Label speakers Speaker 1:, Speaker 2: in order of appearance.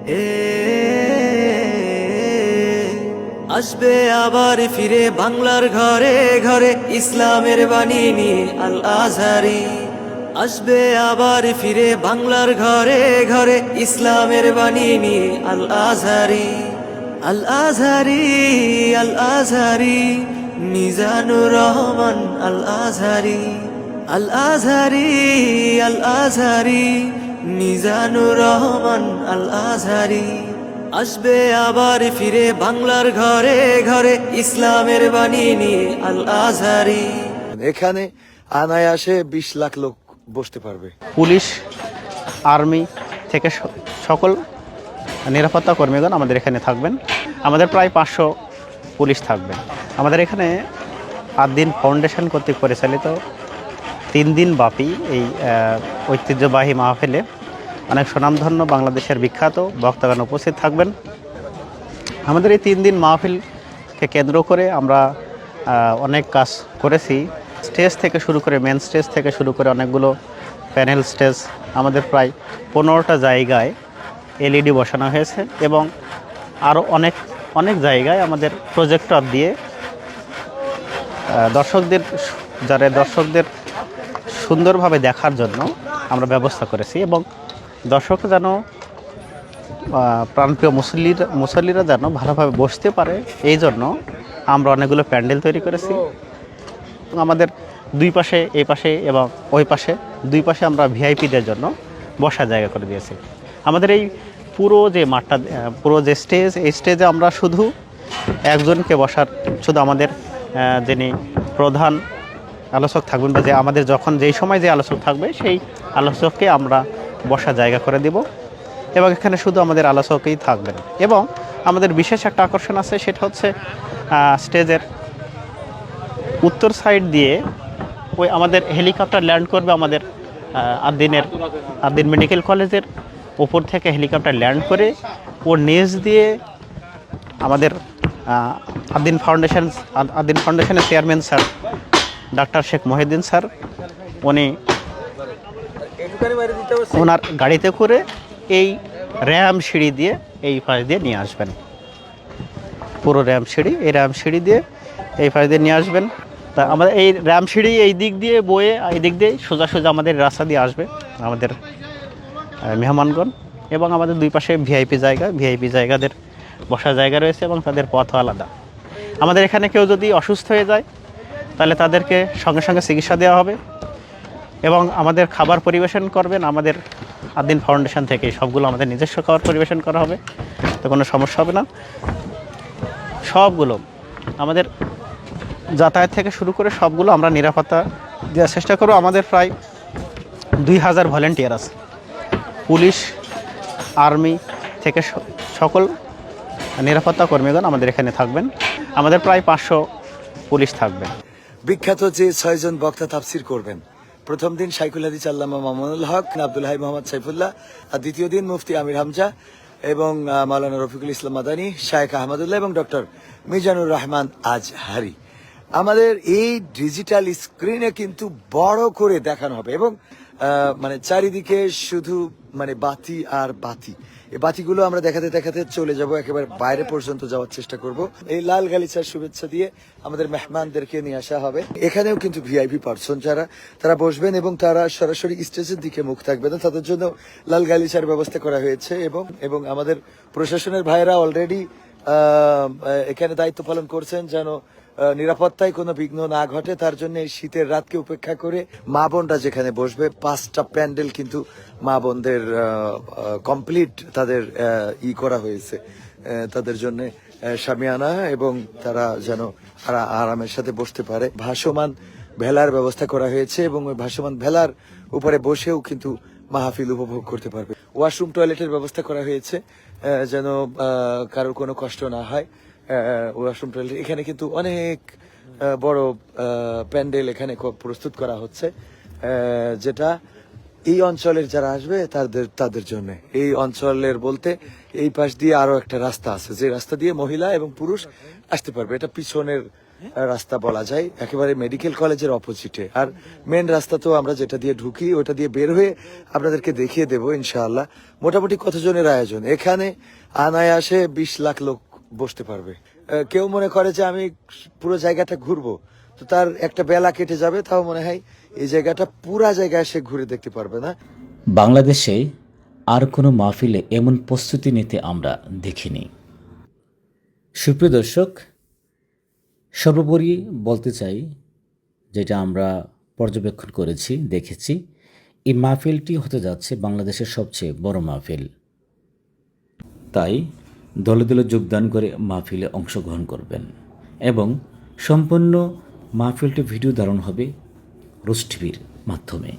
Speaker 1: এ আসবে আবার ফিরে বাংলার ঘরে ঘরে ইসলামের বাণী নিয়ে আল আজহারি। আসবে আবার ফিরে বাংলার ঘরে ঘরে ইসলামের বাণী নিয়ে আল আজহারি। আল আজহারি, আল আজহারি, মিজানুর রহমান আল আজহারি। আল আজহারি, আল আজহারি, মিজানুর রহমান আল আজহারি। আসবে আবার ফিরে বাংলার ঘরে ঘরে ইসলামের বাণী নিয়ে আল আজহারি।
Speaker 2: এখানে অনায়াসে 20 লাখ লোক বসতে পারবে।
Speaker 3: পুলিশ, আর্মি থেকে সকল নিরাপত্তা কর্মীগণ আমাদের এখানে থাকবেন। আমাদের প্রায় 500 পুলিশ থাকবে। আমাদের এখানে আদ-দ্বীন ফাউন্ডেশন কর্তৃক পরিচালিত 3 দিন ব্যাপী এই ঐতিহ্যবাহী মাহফিলে অনেক সুনামধন্য বাংলাদেশের বিখ্যাত বক্তাগণ উপস্থিত থাকবেন। আমাদের এই 3 দিন মাহফিলকে কেন্দ্র করে আমরা অনেক কাজ করেছি। স্টেজ থেকে শুরু করে, মেন স্টেজ থেকে শুরু করে অনেকগুলো প্যানেল স্টেজ, আমাদের প্রায় 15টা জায়গায় LED বসানো হয়েছে এবং আরও অনেক জায়গায় আমাদের প্রজেক্টর দিয়ে দর্শকদের সুন্দরভাবে দেখার জন্য আমরা ব্যবস্থা করেছি এবং দর্শক যেন প্রাণপ্রিয় মুসল্লিরা যেন ভালোভাবে বসতে পারে, এই জন্য আমরা অনেকগুলো প্যান্ডেল তৈরি করেছি। আমাদের দুই পাশে, এই পাশে এবং ওই পাশে, দুই পাশে আমরা ভিআইপিদের জন্য বসার জায়গা করে দিয়েছি। আমাদের এই পুরো যে মাঠটা, পুরো যে স্টেজ, এই স্টেজে আমরা শুধু একজনকে বসার, শুধু আমাদের যিনি প্রধান আলোচক থাকবেন বা যে আমাদের যখন যেই সময় যে আলোচক থাকবে সেই আলোচককে আমরা বসার জায়গা করে দেব এবং এখানে শুধু আমাদের আলোচকই থাকবেন। এবং আমাদের বিশেষ একটা আকর্ষণ আছে, সেটা হচ্ছে স্টেজের উত্তর সাইড দিয়ে ওই আমাদের হেলিকপ্টার ল্যান্ড করবে আমাদের আদ-দ্বীন মেডিকেল কলেজের ওপর থেকে হেলিকপ্টার ল্যান্ড করে ওর নিচ দিয়ে আমাদের আদ-দ্বীন ফাউন্ডেশনের chairman sir doctor Sheikh Mohiuddin sir, উনি ওনার গাড়িতে করে এই র্যাম সিঁড়ি দিয়ে এই পাশ দিয়ে নিয়ে আসবেন। পুরো র্যাম সিঁড়ি দিয়ে এই পাশ দিয়ে নিয়ে আসবেন। তা আমাদের এই র্যাম সিঁড়ি এই দিক দিয়ে বয়ে এই দিক দিয়ে সোজা আমাদের রাস্তা দিয়ে আসবে আমাদের মেহমানগণ। এবং আমাদের দুই পাশে ভিআইপি জায়গাদের বসার জায়গা রয়েছে এবং তাদের পথও আলাদা। আমাদের এখানে কেউ যদি অসুস্থ হয়ে যায় তাহলে তাদেরকে সঙ্গে সঙ্গে চিকিৎসা দেওয়া হবে এবং আমাদের খাবার পরিবেশন করবেন আমাদের আদ-দ্বীন ফাউন্ডেশন থেকে। সবগুলো আমাদের নিজস্ব খাবার পরিবেশন করা হবে, তো কোনো সমস্যা হবে না। সবগুলো আমাদের যাতায়াত থেকে শুরু করে সবগুলো আমরা নিরাপত্তা দেওয়ার চেষ্টা করব। আমাদের প্রায় 2000 ভলেন্টিয়ার আছে। পুলিশ, আর্মি থেকে সকল নিরাপত্তা কর্মীগণ আমাদের এখানে থাকবেন। আমাদের প্রায় 500 পুলিশ থাকবে।
Speaker 2: বিখ্যাত যে 6 জন বক্তা তাফসির করবেন, প্রথম দিন শাইখুল হাদিস আল্লামা মামুনুল হক, আব্দুল হাই মোহাম্মদ সাইফুল্লাহ, আর দ্বিতীয় দিন মুফতি আমির হামজা এবং মাওলানা রফিকুল ইসলাম মাদানী, শায়েখ আহমদুল্লাহ এবং ডক্টর মিজানুর রহমান আজহারি। আমাদের এই ডিজিটাল স্ক্রিনে কিন্তু বড় করে দেখানো হবে এবং মানে চারিদিকে শুধু মানে বাতি আর বাতি। এই বাতিগুলো আমরা দেখাতে চলে যাব, একেবারে বাইরে পর্যন্ত যাওয়ার চেষ্টা করব। এই লাল গালিচার শুভেচ্ছা দিয়ে আমাদের মেহমানদেরকে নিয়ে আসা হবে। এখানেও কিন্তু ভিআইপি পার্সন যারা, তারা বসবেন এবং তারা সরাসরি স্টেজের দিকে মুখ থাকবে না, তাদের জন্য লাল গালিচার ব্যবস্থা করা হয়েছে। এবং আমাদের প্রশাসনের ভাইরা অলরেডি এখানে দায়িত্ব পালন করছেন যেন নিরাপত্তায় কোনো বিঘ্ন না ঘটে। তার জন্য এই শীতের রাতকে উপেক্ষা করে মা বোনরা যেখানে বসবে, 5টা প্যান্ডেল কিন্তু মা বোনদের কমপ্লিট তাদের করা হয়েছে তাদের জন্য শামিয়ানা, এবং তারা যেন আরামের সাথে বসতে পারে। ভাসমান ভেলার ব্যবস্থা করা হয়েছে এবং ওই ভাসমান ভেলার উপরে বসেও কিন্তু মাহফিল উপভোগ করতে পারবে। ওয়াশরুম, টয়লেটের ব্যবস্থা করা হয়েছে যেন কারোর কোনো কষ্ট না হয়। ওয়াশরুম, টয়লেট, এখানে কিন্তু অনেক বড় প্যান্ডেল এখানে প্রস্তুত করা হচ্ছে, যেটা এই অঞ্চলের যারা আসবে তাদের জন্য। এই অঞ্চলের বলতে এই পাশ দিয়ে আরো একটা রাস্তা আছে, যে রাস্তা দিয়ে মহিলা এবং পুরুষ আসতে পারবে। এটা পিছনের রাস্তা বলা যায়, একেবারে মেডিকেল কলেজের অপোজিটে। আর মেন রাস্তা তো আমরা যেটা দিয়ে ঢুকি ওটা দিয়ে বের হয়ে আপনাদেরকে দেখিয়ে দেবো ইনশাআল্লাহ। মোটামুটি কতজনের আয়োজন এখানে? আনায়াসে 20 লাখ লোক বসতে পারবে। কেউ মনে করে যে আমি পুরো জায়গাটা ঘুরবো, তো তার একটা বেলা কেটে যাবে। তাও মনে হয় এই জায়গাটা পুরা জায়গায় সে ঘুরে দেখতে পারবে না।
Speaker 4: বাংলাদেশে আর কোনো মাহফিলে এমন প্রস্তুতি নিতে আমরা দেখিনি। সুপ্রিয় দর্শক, সর্বোপরি বলতে চাই, যেটা আমরা পর্যবেক্ষণ করেছি, দেখেছি, এই মাহফিলটি হতে যাচ্ছে বাংলাদেশের সবচেয়ে বড় মাহফিল। তাই দলে দলে যোগদান করে মাহফিলে অংশগ্রহণ করবেন এবং সম্পূর্ণ মাহফিলটি ভিডিও ধারণ হবে রোজ টিভির মাধ্যমে।